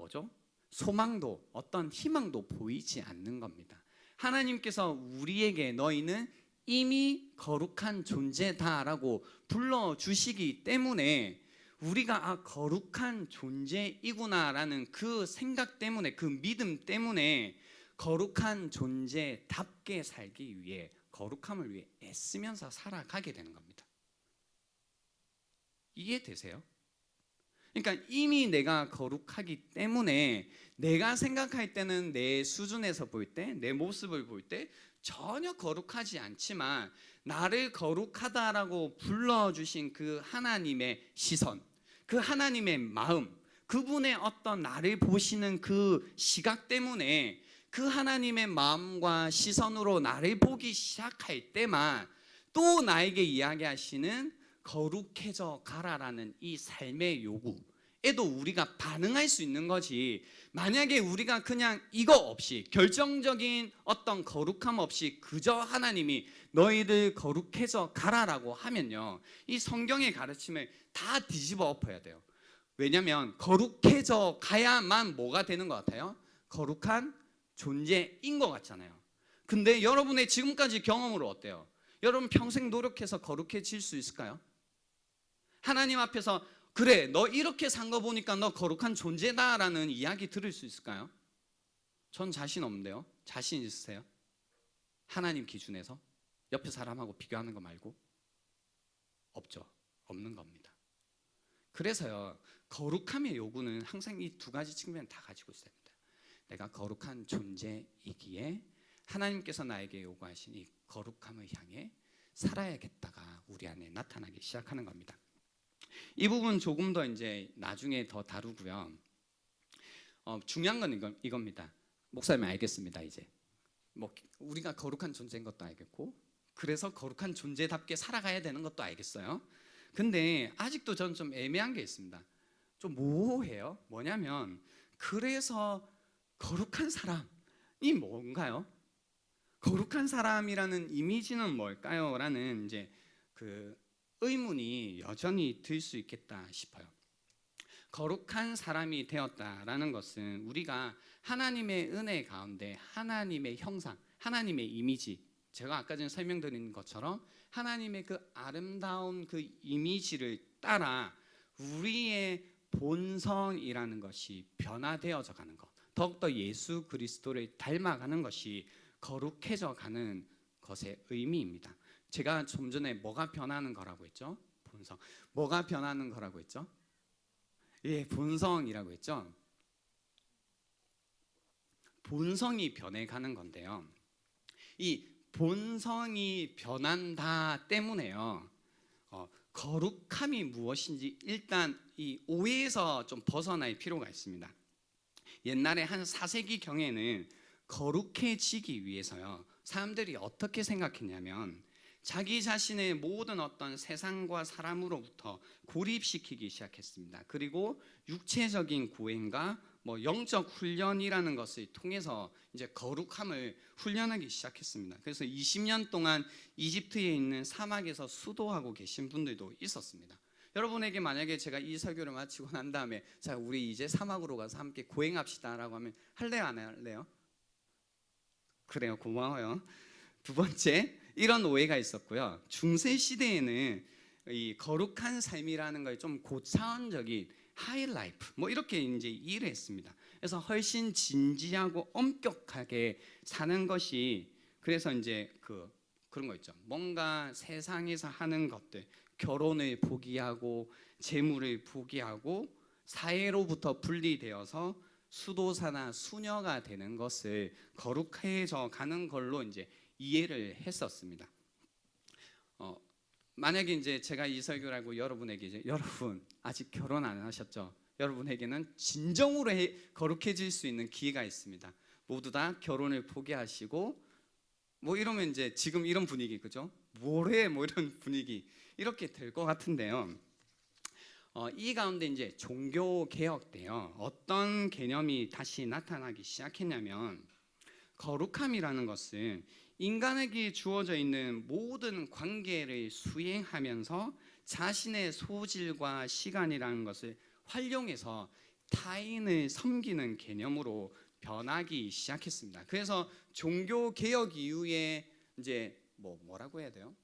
소망도, 어떤 희망도 보이지 않는 겁니다. 하나님께서 우리에게 너희는 이미 거룩한 존재다라고 불러주시기 때문에 우리가 거룩한 존재이구나라는 그 생각 때문에, 그 믿음 때문에 거룩한 존재답게 살기 위해, 거룩함을 위해 애쓰면서 살아가게 되는 겁니다. 이해되세요? 그러니까 이미 내가 거룩하기 때문에 내가 생각할 때는 내 수준에서 볼 때, 내 모습을 볼 때 전혀 거룩하지 않지만 나를 거룩하다라고 불러주신 그 하나님의 시선, 그 하나님의 마음, 그분의 어떤 나를 보시는 그 시각 때문에 그 하나님의 마음과 시선으로 나를 보기 시작할 때만 또 나에게 이야기하시는 거룩해져 가라라는 이 삶의 요구에도 우리가 반응할 수 있는 거지, 만약에 우리가 그냥 이거 없이, 결정적인 어떤 거룩함 없이 그저 하나님이 너희들 거룩해져 가라라고 하면요, 이 성경의 가르침을 다 뒤집어 엎어야 돼요. 왜냐하면 거룩해져 가야만 뭐가 되는 것 같아요? 거룩한 존재인 것 같잖아요. 근데 여러분의 지금까지 경험으로 어때요? 여러분 평생 노력해서 거룩해질 수 있을까요? 하나님 앞에서 그래 너 이렇게 산 거 보니까 너 거룩한 존재다라는 이야기 들을 수 있을까요? 전 자신 없는데요. 자신 있으세요? 하나님 기준에서 옆에 사람하고 비교하는 거 말고? 없죠. 없는 겁니다. 그래서요, 거룩함의 요구는 항상 이 두 가지 측면을 다 가지고 있어야 됩니다. 내가 거룩한 존재이기에 하나님께서 나에게 요구하신 이 거룩함을 향해 살아야겠다가 우리 안에 나타나기 시작하는 겁니다. 이 부분 조금 더 이제 나중에 더 다루고요. 중요한 건 이겁니다. 목사님 알겠습니다. 이제 뭐 우리가 거룩한 존재인 것도 알겠고, 그래서 거룩한 존재답게 살아가야 되는 것도 알겠어요. 근데 아직도 저는 좀 애매한 게 있습니다. 좀 모호해요. 뭐냐면 그래서 거룩한 사람이 뭔가요? 거룩한 사람이라는 이미지는 뭘까요? 라는 이제 그 의문이 여전히 들 수 있겠다 싶어요. 거룩한 사람이 되었다라는 것은 우리가 하나님의 은혜 가운데 하나님의 형상, 하나님의 이미지, 제가 아까 전에 설명드린 것처럼 하나님의 그 아름다운 그 이미지를 따라 우리의 본성이라는 것이 변화되어져 가는 것, 더욱더 예수 그리스도를 닮아가는 것이 거룩해져 가는 것의 의미입니다. 제가 좀 전에 뭐가 변하는 거라고 했죠? 본성. 뭐가 변하는 거라고 했죠? 예, 본성이라고 했죠. 본성이 변해가는 건데요, 이 본성이 변한다 때문에요, 거룩함이 무엇인지 일단 이 오해에서 좀 벗어날 필요가 있습니다. 옛날에 한 4세기 경에는 거룩해지기 위해서요, 사람들이 어떻게 생각했냐면 자기 자신의 모든 어떤 세상과 사람으로부터 고립시키기 시작했습니다. 그리고 육체적인 구행과 영적 훈련이라는 것을 통해서 이제 거룩함을 훈련하기 시작했습니다. 그래서 20년 동안 이집트에 있는 사막에서 수도하고 계신 분들도 있었습니다. 여러분에게 만약에 제가 이 설교를 마치고 난 다음에 자 우리 이제 사막으로 가서 함께 고행합시다라고 하면 할래요 안 할래요? 그래요, 고마워요. 두 번째, 이런 오해가 있었고요. 중세 시대에는 이 거룩한 삶이라는 걸 좀 고차원적인 하이 라이프 뭐 이렇게 이제 이해를 했습니다. 그래서 훨씬 진지하고 엄격하게 사는 것이, 그래서 이제 그런 거 있죠. 뭔가 세상에서 하는 것들, 결혼을 포기하고 재물을 포기하고 사회로부터 분리되어서 수도사나 수녀가 되는 것을 거룩해져 가는 걸로 이제 이해를 했었습니다. 만약에 이제 제가 이 설교를 하고 여러분에게 이제 여러분 아직 결혼 안 하셨죠? 여러분에게는 진정으로 거룩해질 수 있는 기회가 있습니다. 모두 다 결혼을 포기하시고 뭐 이러면 이제 지금 이런 분위기, 그죠? 뭐래 뭐 이런 분위기 이렇게 될 것 같은데요. 이 가운데 이제 종교 개혁 때요 어떤 개념이 다시 나타나기 시작했냐면, 거룩함이라는 것은 인간에게 주어져 있는 모든 관계를 수행하면서 자신의 소질과 시간이라는 것을 활용해서 타인을 섬기는 개념으로 변하기 시작했습니다. 그래서 종교 개혁 이후에 이제 뭐라고 해야 돼요?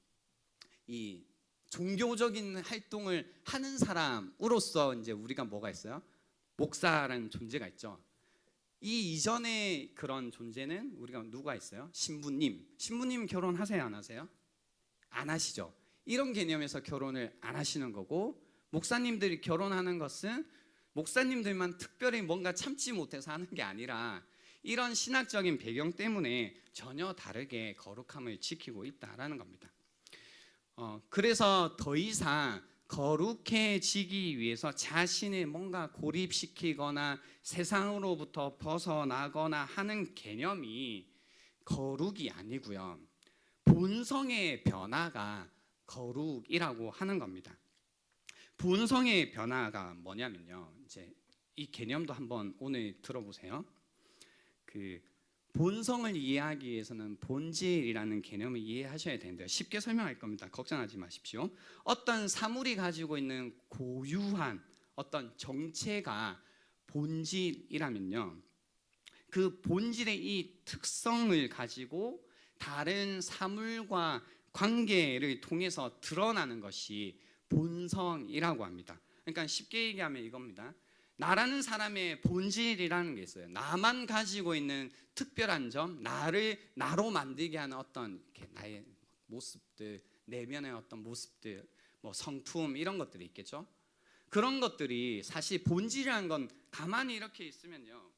이 종교적인 활동을 하는 사람으로서 이제 우리가 뭐가 있어요? 목사라는 존재가 있죠. 이 이전의 그런 존재는 우리가 누가 있어요? 신부님 결혼하세요 안 하세요? 안 하시죠. 이런 개념에서 결혼을 안 하시는 거고, 목사님들이 결혼하는 것은 목사님들만 특별히 뭔가 참지 못해서 하는 게 아니라 이런 신학적인 배경 때문에 전혀 다르게 거룩함을 지키고 있다라는 겁니다. 그래서 더 이상 거룩해지기 위해서 자신을 뭔가 고립시키거나 세상으로부터 벗어나거나 하는 개념이 거룩이 아니고요, 본성의 변화가 거룩이라고 하는 겁니다. 본성의 변화가 뭐냐면요, 이제 이 개념도 한번 오늘 들어보세요. 본성을 이해하기 위해서는 본질이라는 개념을 이해하셔야 되는데요. 쉽게 설명할 겁니다. 걱정하지 마십시오. 어떤 사물이 가지고 있는 고유한 어떤 정체가 본질이라면요, 그 본질의 이 특성을 가지고 다른 사물과 관계를 통해서 드러나는 것이 본성이라고 합니다. 그러니까 쉽게 얘기하면 이겁니다. 나라는 사람의 본질이라는 게 있어요. 나만 가지고 있는 특별한 점, 나로 만들게 하는 어떤 나의 모습들, 내면의 어떤 모습들, 뭐 성품 이런 것들이 있겠죠. 그런 것들이 사실 본질이라는 건 가만히 이렇게 있으면요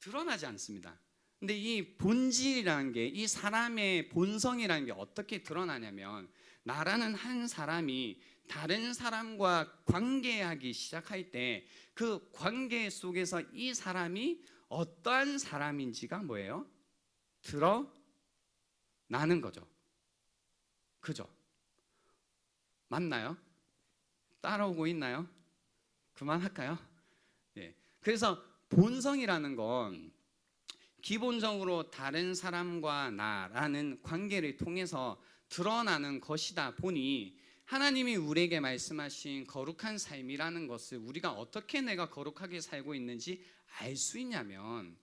드러나지 않습니다. 근데 이 본질이라는 게, 이 사람의 본성이라는 게 어떻게 드러나냐면, 나라는 한 사람이 다른 사람과 관계하기 시작할 때 그 관계 속에서 이 사람이 어떠한 사람인지가 뭐예요? 드러나는 거죠. 그죠? 맞나요? 따라오고 있나요? 그만할까요? 예. 그래서 본성이라는 건 기본적으로 다른 사람과 나라는 관계를 통해서 드러나는 것이다 보니, 하나님이 우리에게 말씀하신 거룩한 삶이라는 것을 우리가 어떻게 내가 거룩하게 살고 있는지 알 수 있냐면,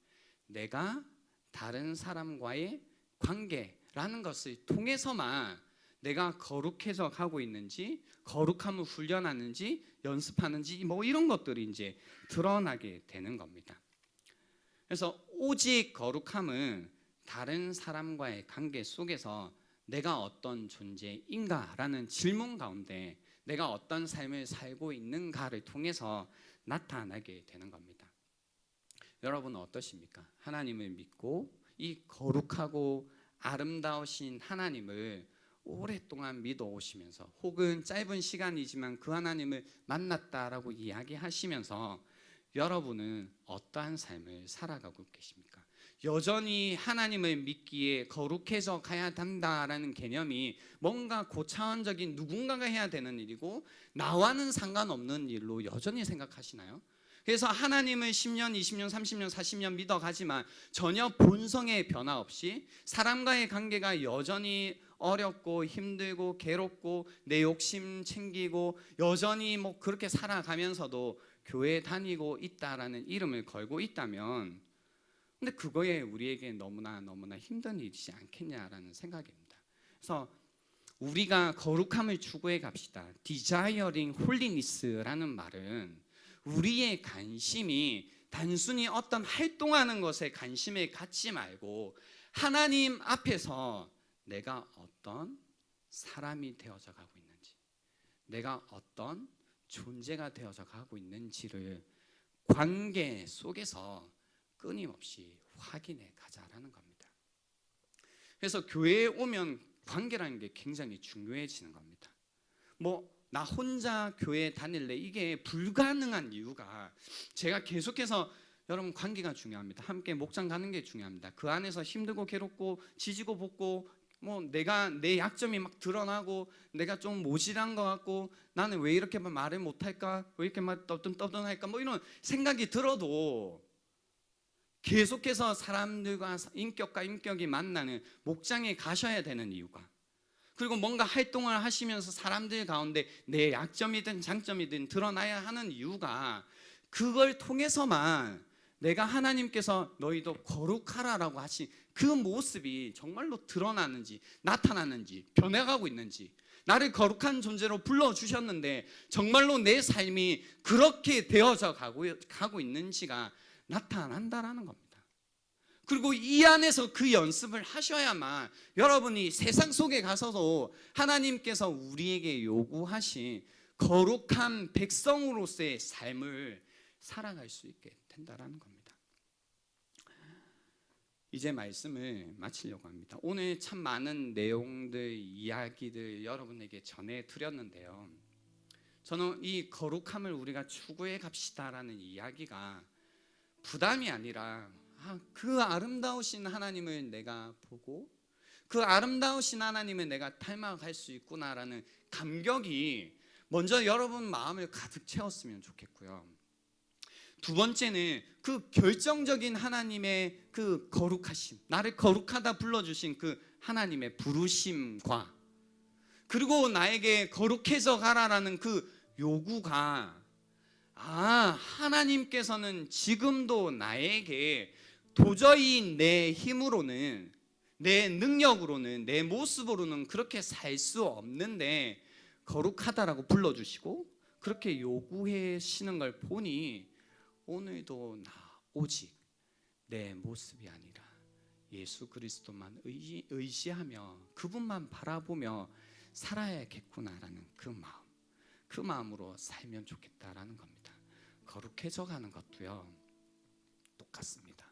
내가 다른 사람과의 관계라는 것을 통해서만 내가 거룩해져 가고 있는지, 거룩함을 훈련하는지 연습하는지 뭐 이런 것들이 이제 드러나게 되는 겁니다. 그래서 오직 거룩함은 다른 사람과의 관계 속에서 내가 어떤 존재인가라는 질문 가운데 내가 어떤 삶을 살고 있는가를 통해서 나타나게 되는 겁니다. 여러분은 어떠십니까? 하나님을 믿고 이 거룩하고 아름다우신 하나님을 오랫동안 믿어오시면서, 혹은 짧은 시간이지만 그 하나님을 만났다라고 이야기하시면서 여러분은 어떠한 삶을 살아가고 계십니까? 여전히 하나님을 믿기에 거룩해져 가야 한다라는 개념이 뭔가 고차원적인 누군가가 해야 되는 일이고 나와는 상관없는 일로 여전히 생각하시나요? 그래서 하나님을 10년, 20년, 30년, 40년 믿어가지만 전혀 본성의 변화 없이 사람과의 관계가 여전히 어렵고 힘들고 괴롭고 내 욕심 챙기고 여전히 뭐 그렇게 살아가면서도 교회 다니고 있다라는 이름을 걸고 있다면, 근데 그거에 우리에게 너무나 힘든 일이지 않겠냐라는 생각입니다. 그래서 우리가 거룩함을 추구해 갑시다. Desiring holiness라는 말은 우리의 관심이 단순히 어떤 활동하는 것에 관심을 갖지 말고 하나님 앞에서 내가 어떤 사람이 되어져 가고 있는지, 내가 어떤 존재가 되어져 가고 있는지를 관계 속에서 끊임없이 확인해 가자라는 겁니다. 그래서 교회에 오면 관계라는 게 굉장히 중요해지는 겁니다. 나 혼자 교회 다닐래, 이게 불가능한 이유가, 제가 계속해서 여러분 관계가 중요합니다. 함께 목장 가는 게 중요합니다. 그 안에서 힘들고 괴롭고 지지고 볶고 내가 내 약점이 막 드러나고 내가 좀 모질한 것 같고 나는 왜 이렇게 말을 못할까, 왜 이렇게 막 떠든할까 이런 생각이 들어도 계속해서 사람들과 인격과 인격이 만나는 목장에 가셔야 되는 이유가, 그리고 뭔가 활동을 하시면서 사람들 가운데 내 약점이든 장점이든 드러나야 하는 이유가, 그걸 통해서만 내가 하나님께서 너희도 거룩하라라고 하신 그 모습이 정말로 드러나는지 나타나는지 변해가고 있는지, 나를 거룩한 존재로 불러주셨는데 정말로 내 삶이 그렇게 되어져 가고 있는지가 나타난다라는 겁니다. 그리고 이 안에서 그 연습을 하셔야만 여러분이 세상 속에 가서도 하나님께서 우리에게 요구하신 거룩한 백성으로서의 삶을 살아갈 수 있게 된다라는 겁니다. 이제 말씀을 마치려고 합니다. 오늘 참 많은 내용들, 이야기들 여러분에게 전해드렸는데요, 저는 이 거룩함을 우리가 추구해 갑시다라는 이야기가 부담이 아니라 그 아름다우신 하나님을 내가 보고 그 아름다우신 하나님을 내가 닮아갈 수 있구나라는 감격이 먼저 여러분 마음을 가득 채웠으면 좋겠고요. 두 번째는 그 결정적인 하나님의 그 거룩하심, 나를 거룩하다 불러주신 그 하나님의 부르심과, 그리고 나에게 거룩해져 가라라는 그 요구가, 하나님께서는 지금도 나에게 도저히 내 힘으로는, 내 능력으로는, 내 모습으로는 그렇게 살 수 없는데 거룩하다라고 불러주시고 그렇게 요구하시는 걸 보니, 오늘도 나 오직 내 모습이 아니라 예수 그리스도만 의지하며 그분만 바라보며 살아야겠구나라는 그 마음으로 살면 좋겠다라는 겁니다. 거룩해져 가는 것도요, 똑같습니다.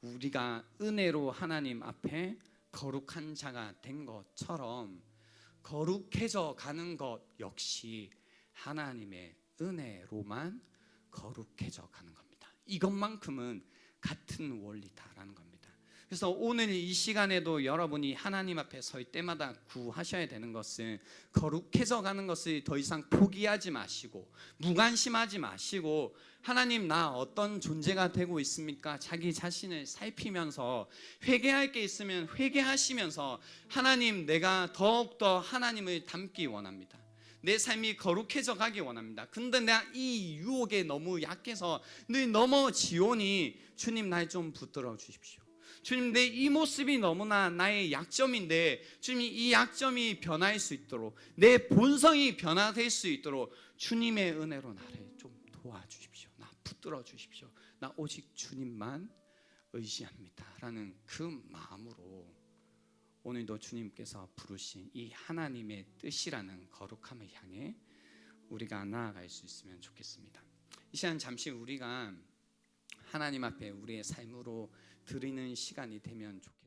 우리가 은혜로 하나님 앞에 거룩한 자가 된 것처럼 거룩해져 가는 것 역시 하나님의 은혜로만 거룩해져 가는 겁니다. 이것만큼은 같은 원리다라는 겁니다. 그래서 오늘 이 시간에도 여러분이 하나님 앞에 설 때마다 구하셔야 되는 것은, 거룩해져 가는 것을 더 이상 포기하지 마시고 무관심하지 마시고, 하나님 나 어떤 존재가 되고 있습니까? 자기 자신을 살피면서 회개할 게 있으면 회개하시면서, 하나님 내가 더욱더 하나님을 닮기 원합니다. 내 삶이 거룩해져 가기 원합니다. 근데 내가 이 유혹에 너무 약해서 늘 넘어지오니 주님 날 좀 붙들어 주십시오. 주님 내 이 모습이 너무나 나의 약점인데 주님 이 약점이 변할 수 있도록, 내 본성이 변화될 수 있도록 주님의 은혜로 나를 좀 도와주십시오. 나 붙들어 주십시오. 나 오직 주님만 의지합니다 라는 그 마음으로 오늘도 주님께서 부르신 이 하나님의 뜻이라는 거룩함을 향해 우리가 나아갈 수 있으면 좋겠습니다. 이 시간 잠시 우리가 하나님 앞에 우리의 삶으로 드리는 시간이 되면 좋겠습니다.